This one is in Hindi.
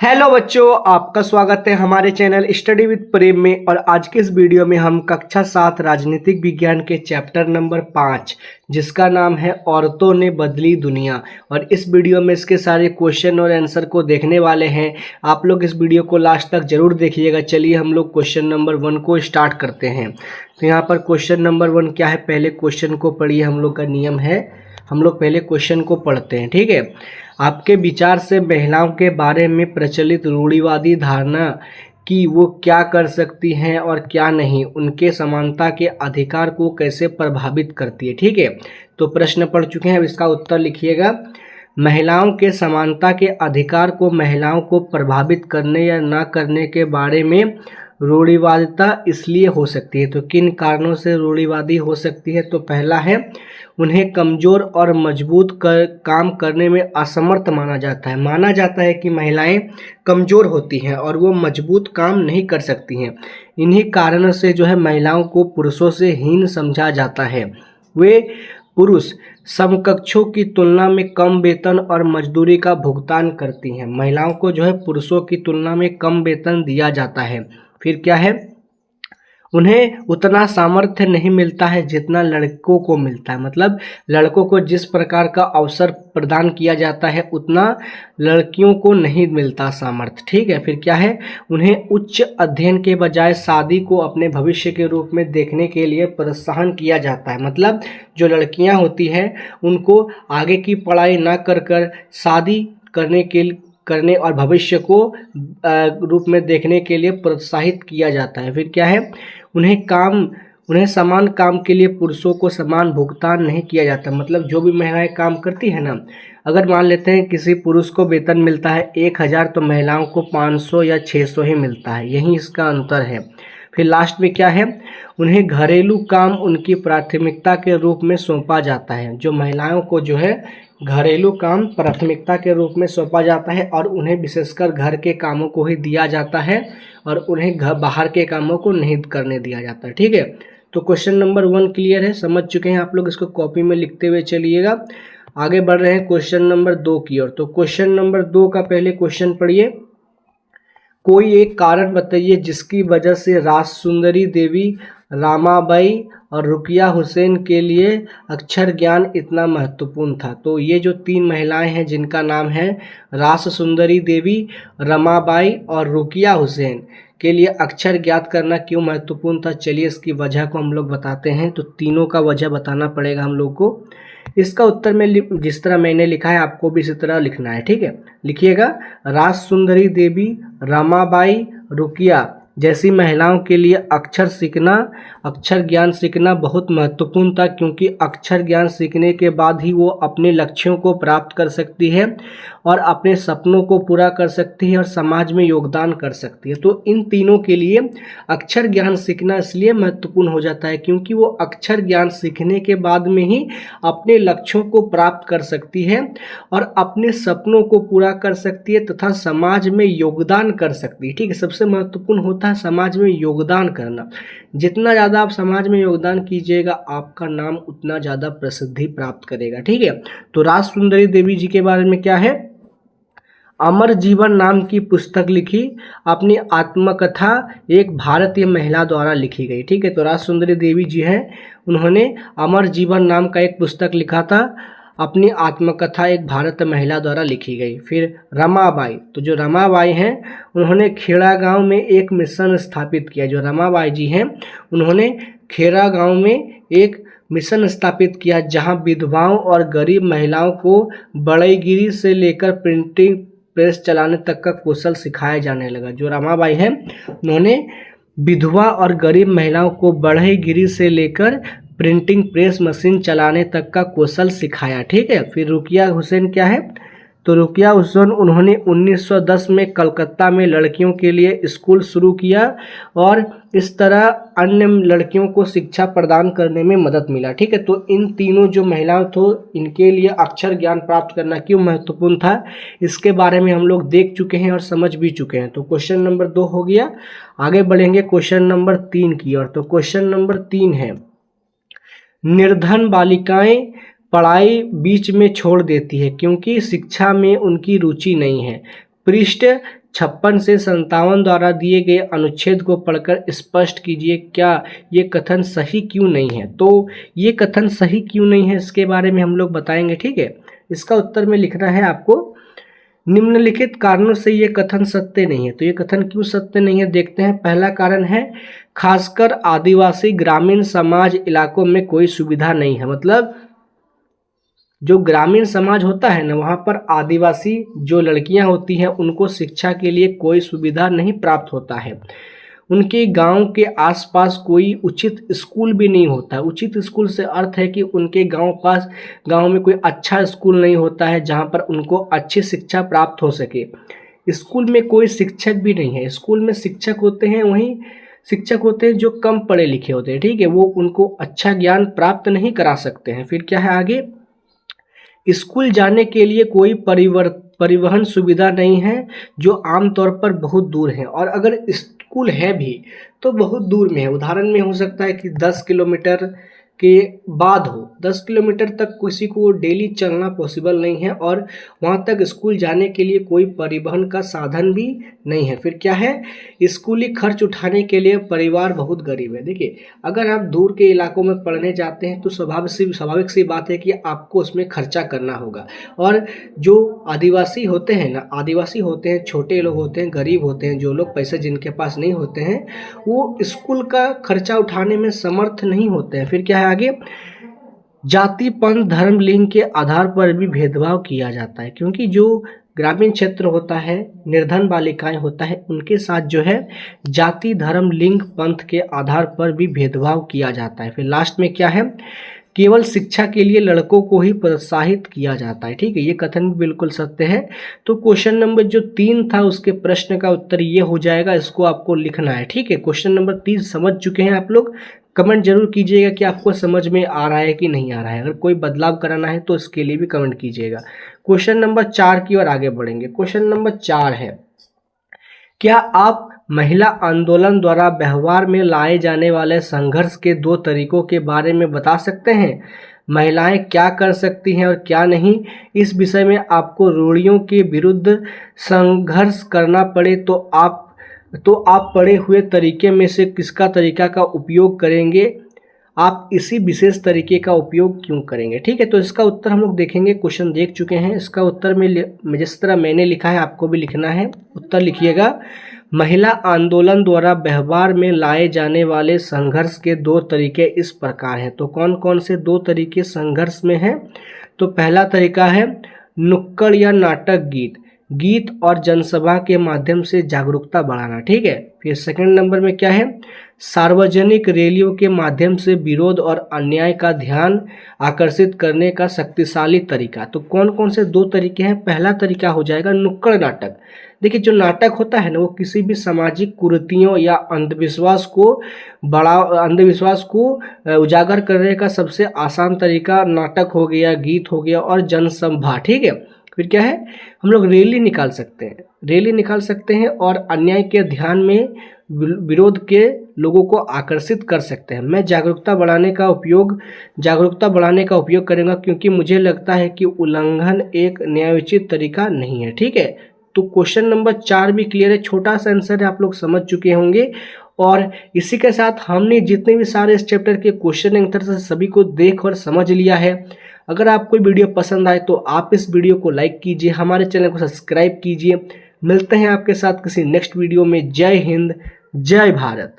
हेलो बच्चों, आपका स्वागत है हमारे चैनल स्टडी विद प्रेम में। और आज के इस वीडियो में हम कक्षा 7 राजनीतिक विज्ञान के चैप्टर नंबर 5 जिसका नाम है औरतों ने बदली दुनिया, और इस वीडियो में इसके सारे क्वेश्चन और आंसर को देखने वाले हैं। आप लोग इस वीडियो को लास्ट तक जरूर देखिएगा। चलिए हम लोग क्वेश्चन नंबर 1 को स्टार्ट करते हैं। तो यहाँ पर क्वेश्चन नंबर 1 क्या है, पहले क्वेश्चन को पढ़िए। हम लोग का नियम है, हम लोग पहले क्वेश्चन को पढ़ते हैं, ठीक है। आपके विचार से महिलाओं के बारे में प्रचलित रूढ़िवादी धारणा कि वो क्या कर सकती हैं और क्या नहीं, उनके समानता के अधिकार को कैसे प्रभावित करती है, ठीक है। तो प्रश्न पढ़ चुके हैं, अब इसका उत्तर लिखिएगा। महिलाओं के समानता के अधिकार को महिलाओं को प्रभावित करने या ना करने के बारे में रूढ़िवादिता इसलिए हो सकती है। तो किन कारणों से रूढ़िवादी हो सकती है? तो पहला है, उन्हें कमज़ोर और मजबूत काम करने में असमर्थ माना जाता है। माना जाता है कि महिलाएं कमज़ोर होती हैं और वो मजबूत काम नहीं कर सकती हैं। इन्हीं कारणों से जो है महिलाओं को पुरुषों से हीन समझा जाता है। वे पुरुष समकक्षों की तुलना में कम वेतन और मजदूरी का भुगतान करती हैं। महिलाओं को जो है पुरुषों की तुलना में कम वेतन दिया जाता है। फिर क्या है, उन्हें उतना सामर्थ्य नहीं मिलता है जितना लड़कों को मिलता है। मतलब लड़कों को जिस प्रकार का अवसर प्रदान किया जाता है उतना लड़कियों को नहीं मिलता सामर्थ्य, ठीक है। फिर क्या है, उन्हें उच्च अध्ययन के बजाय शादी को अपने भविष्य के रूप में देखने के लिए प्रोत्साहन किया जाता है। मतलब जो लड़कियां होती हैं उनको आगे की पढ़ाई ना कर शादी करने और भविष्य को रूप में देखने के लिए प्रोत्साहित किया जाता है। फिर क्या है, उन्हें समान काम के लिए पुरुषों को समान भुगतान नहीं किया जाता। मतलब जो भी महिलाएं काम करती है ना, अगर मान लेते हैं किसी पुरुष को वेतन मिलता है 1000 तो महिलाओं को 500 या 600 ही मिलता है। यही इसका अंतर है। फिर लास्ट में क्या है, उन्हें घरेलू काम उनकी प्राथमिकता के रूप में सौंपा जाता है। जो महिलाओं को जो है घरेलू काम प्राथमिकता के रूप में सौंपा जाता है और उन्हें विशेषकर घर के कामों को ही दिया जाता है और उन्हें बाहर के कामों को नहीं करने दिया जाता है, ठीक है। तो क्वेश्चन नंबर 1 क्लियर है, समझ चुके हैं आप लोग। इसको कॉपी में लिखते हुए चलिएगा। आगे बढ़ रहे हैं क्वेश्चन नंबर 2 की ओर। तो क्वेश्चन नंबर 2 का पहले क्वेश्चन पढ़िए। कोई एक कारण बताइए जिसकी वजह से राजसुंदरी देवी, रामाबाई और रुकिया हुसैन के लिए अक्षर ज्ञान इतना महत्वपूर्ण था। तो ये जो 3 महिलाएं हैं जिनका नाम है राजसुंदरी देवी, रमाबाई और रुकिया हुसैन के लिए अक्षर ज्ञात करना क्यों महत्वपूर्ण था, चलिए इसकी वजह को हम लोग बताते हैं। तो तीनों का वजह बताना पड़ेगा हम लोग को। इसका उत्तर में जिस तरह मैंने लिखा है आपको भी इसी तरह लिखना है, ठीक है। लिखिएगा, राजसुंदरी देवी, रमाबाई, रुकिया जैसी महिलाओं के लिए अक्षर ज्ञान सीखना बहुत महत्वपूर्ण था, क्योंकि अक्षर ज्ञान सीखने के बाद ही वो अपने लक्ष्यों को प्राप्त कर सकती है और अपने सपनों को पूरा कर सकती है और समाज में योगदान कर सकती है। तो इन तीनों के लिए अक्षर ज्ञान सीखना इसलिए महत्वपूर्ण हो जाता है क्योंकि वो अक्षर ज्ञान सीखने के बाद में ही अपने लक्ष्यों को प्राप्त कर सकती है और अपने सपनों को पूरा कर सकती है तथा समाज में योगदान कर सकती है, ठीक है। सबसे महत्वपूर्ण होता है समाज में योगदान करना। जितना ज़्यादा आप समाज में योगदान कीजिएगा आपका नाम उतना ज़्यादा प्रसिद्धि प्राप्त करेगा, ठीक है। तो राजसुंदरी देवी जी के बारे में क्या है, अमर जीवन नाम की पुस्तक लिखी, अपनी आत्मकथा एक भारतीय महिला द्वारा लिखी गई, ठीक है। तो राजसुंदरी देवी जी हैं, उन्होंने अमर जीवन नाम का एक पुस्तक लिखा था, अपनी आत्मकथा एक भारतीय महिला द्वारा लिखी गई। फिर रमाबाई, तो जो रमाबाई हैं उन्होंने खेड़ा गांव में एक मिशन स्थापित किया। जो रमाबाई जी हैं उन्होंने खेड़ा गांव में एक मिशन स्थापित किया जहां विधवाओं और गरीब महिलाओं को बढ़ईगिरी से लेकर प्रिंटिंग प्रेस चलाने तक का कौशल सिखाया जाने लगा। जो रमाबाई हैं उन्होंने विधवा और गरीब महिलाओं को बढ़ईगिरी से लेकर प्रिंटिंग प्रेस मशीन चलाने तक का कौशल सिखाया, ठीक है। फिर रुकिया हुसैन क्या है, तो रुकिया हुसैन उन्होंने 1910 में कलकत्ता में लड़कियों के लिए स्कूल शुरू किया और इस तरह अन्य लड़कियों को शिक्षा प्रदान करने में मदद मिला, ठीक है। तो इन तीनों जो महिलाएं थो इनके लिए अक्षर ज्ञान प्राप्त करना क्यों महत्वपूर्ण था इसके बारे में हम लोग देख चुके हैं और समझ भी चुके हैं। तो क्वेश्चन नंबर 2 हो गया। आगे बढ़ेंगे क्वेश्चन नंबर 3 की ओर। तो क्वेश्चन नंबर 3 है, निर्धन बालिकाएं पढ़ाई बीच में छोड़ देती है क्योंकि शिक्षा में उनकी रुचि नहीं है। पृष्ठ 56 से 57 द्वारा दिए गए अनुच्छेद को पढ़कर स्पष्ट कीजिए क्या ये कथन सही क्यों नहीं है। तो ये कथन सही क्यों नहीं है इसके बारे में हम लोग बताएंगे, ठीक है। इसका उत्तर में लिखना है आपको, निम्नलिखित कारणों से ये कथन सत्य नहीं है। तो ये कथन क्यों सत्य नहीं है देखते हैं। पहला कारण है खासकर आदिवासी ग्रामीण समाज इलाकों में कोई सुविधा नहीं है। मतलब जो ग्रामीण समाज होता है ना, वहाँ पर आदिवासी जो लड़कियाँ होती हैं उनको शिक्षा के लिए कोई सुविधा नहीं प्राप्त होता है। उनके गांव के आसपास कोई उचित स्कूल भी नहीं होता है। उचित स्कूल से अर्थ है कि उनके गांव में कोई अच्छा स्कूल नहीं होता है जहां पर उनको अच्छी शिक्षा प्राप्त हो सके। स्कूल में कोई शिक्षक भी नहीं है। स्कूल में शिक्षक होते हैं, वहीं शिक्षक होते हैं जो कम पढ़े लिखे होते हैं, ठीक है, वो उनको अच्छा ज्ञान प्राप्त नहीं करा सकते हैं। फिर क्या है आगे, स्कूल जाने के लिए कोई परिवहन सुविधा नहीं है जो आमतौर पर बहुत दूर है, और अगर स्कूल है भी तो बहुत दूर में है। उदाहरण में हो सकता है कि 10 किलोमीटर के बाद हो। 10 किलोमीटर तक किसी को डेली चलना पॉसिबल नहीं है, और वहाँ तक स्कूल जाने के लिए कोई परिवहन का साधन भी नहीं है। फिर क्या है, स्कूली खर्च उठाने के लिए परिवार बहुत गरीब है। देखिए, अगर आप दूर के इलाकों में पढ़ने जाते हैं तो स्वाभाविक सी बात है कि आपको उसमें खर्चा करना होगा। और जो आदिवासी होते हैं ना, आदिवासी होते हैं, छोटे लोग होते हैं, गरीब होते हैं, जो लोग पैसे जिनके पास नहीं होते हैं, वो स्कूल का खर्चा उठाने में समर्थ नहीं होते हैं। फिर क्या है आगे, जाति पंथ धर्म लिंग के आधार पर भी भेदभाव किया जाता है, क्योंकि जो ग्रामीण क्षेत्र होता है, निर्धन बालिकाएं होता है, उनके साथ जो है जाति धर्म लिंग पंथ के आधार पर भी भेदभाव किया जाता है। फिर लास्ट में क्या है, केवल शिक्षा के लिए लड़कों को ही प्रोत्साहित किया जाता है, ठीक है। ये कथन भी बिल्कुल सत्य है। तो क्वेश्चन नंबर जो 3 था उसके प्रश्न का उत्तर ये हो जाएगा, इसको आपको लिखना है, ठीक है। क्वेश्चन नंबर 3 समझ चुके हैं आप लोग। कमेंट जरूर कीजिएगा कि आपको समझ में आ रहा है कि नहीं आ रहा है। अगर कोई बदलाव कराना है तो इसके लिए भी कमेंट कीजिएगा। क्वेश्चन नंबर 4 की ओर आगे बढ़ेंगे। क्वेश्चन नंबर 4 है, क्या आप महिला आंदोलन द्वारा व्यवहार में लाए जाने वाले संघर्ष के 2 तरीकों के बारे में बता सकते हैं। महिलाएं क्या कर सकती हैं और क्या नहीं। इस विषय में आपको रूढ़ियों के विरुद्ध संघर्ष करना पड़े तो आप पढ़े हुए तरीके में से किसका तरीका का उपयोग करेंगे। आप इसी विशेष तरीके का उपयोग क्यों करेंगे, ठीक है। तो इसका उत्तर हम लोग देखेंगे। क्वेश्चन देख चुके हैं, इसका उत्तर में जिस तरह मैंने लिखा है आपको भी लिखना है। उत्तर लिखिएगा, महिला आंदोलन द्वारा व्यवहार में लाए जाने वाले संघर्ष के 2 तरीके इस प्रकार हैं। तो कौन कौन से 2 तरीके संघर्ष में हैं। तो पहला तरीका है नुक्कड़ या नाटक गीत और जनसभा के माध्यम से जागरूकता बढ़ाना, ठीक है। फिर सेकंड नंबर में क्या है, सार्वजनिक रैलियों के माध्यम से विरोध और अन्याय का ध्यान आकर्षित करने का शक्तिशाली तरीका। तो कौन कौन से 2 तरीके हैं। पहला तरीका हो जाएगा नुक्कड़ नाटक। देखिए, जो नाटक होता है ना, वो किसी भी सामाजिक कुरीतियों या अंधविश्वास को उजागर करने का सबसे आसान तरीका नाटक हो गया, गीत हो गया और जनसभा, ठीक है। फिर क्या है, हम लोग रैली निकाल सकते हैं और अन्याय के ध्यान में विरोध के लोगों को आकर्षित कर सकते हैं। मैं जागरूकता बढ़ाने का उपयोग करूंगा, क्योंकि मुझे लगता है कि उल्लंघन एक न्यायोचित तरीका नहीं है, ठीक है। तो क्वेश्चन नंबर 4 भी क्लियर है, छोटा सा आंसर है, आप लोग समझ चुके होंगे। और इसी के साथ हमने जितने भी सारे इस चैप्टर के क्वेश्चन आंसर से सभी को देख और समझ लिया है। अगर आपको वीडियो पसंद आए तो आप इस वीडियो को लाइक कीजिए, हमारे चैनल को सब्सक्राइब कीजिए। मिलते हैं आपके साथ किसी नेक्स्ट वीडियो में। जय हिंद, जय भारत।